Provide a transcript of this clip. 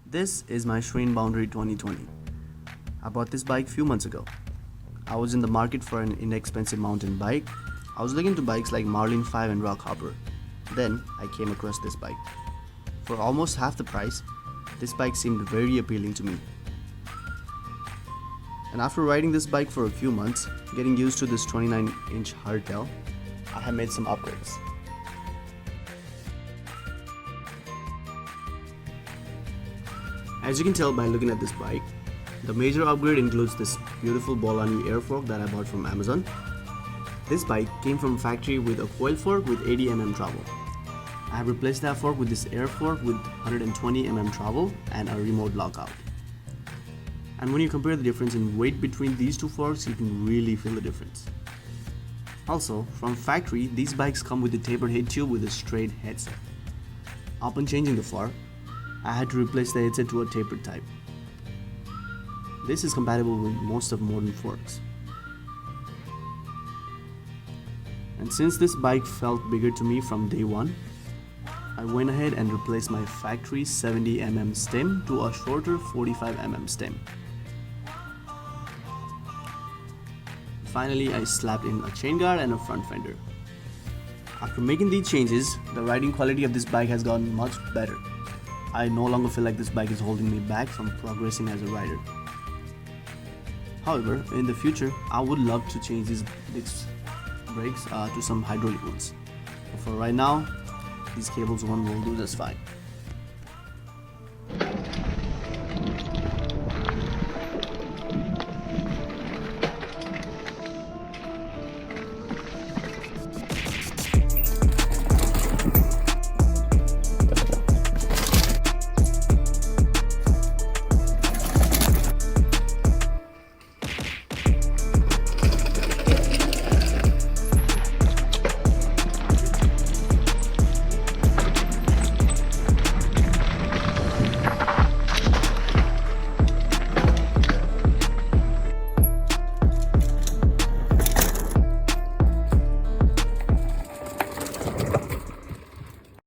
This is my Schwinn Boundary 2020. I bought this bike few months ago. I was in the market for an inexpensive mountain bike. I was looking to bikes like Marlin 5 and Rockhopper. Then I came across this bike. For almost half the price, this bike seemed very appealing to me. And after riding this bike for a few months, getting used to this 29-inch hardtail, I have made some upgrades. As you can tell by looking at this bike, the major upgrade includes this beautiful Bolany air fork that I bought from Amazon. This bike came from factory with a coil fork with 80 mm travel. I have replaced that fork with this air fork with 120 mm travel and a remote lockout. And when you compare the difference in weight between these two forks, you can really feel the difference. Also, from factory, these bikes come with a tapered head tube with a straight headset. Upon changing the fork, I had to replace the headset to a tapered type. This is compatible with most of modern forks. And since this bike felt bigger to me from day one, I went ahead and replaced my factory 70 mm stem to a shorter 45 mm stem. Finally, I slapped in a chain guard and a front fender. After making these changes, the riding quality of this bike has gotten much better. I no longer feel like this bike is holding me back from progressing as a rider. However, in the future, I would love to change these disc brakes to some hydraulic ones. But for right now, these cables one will do just fine.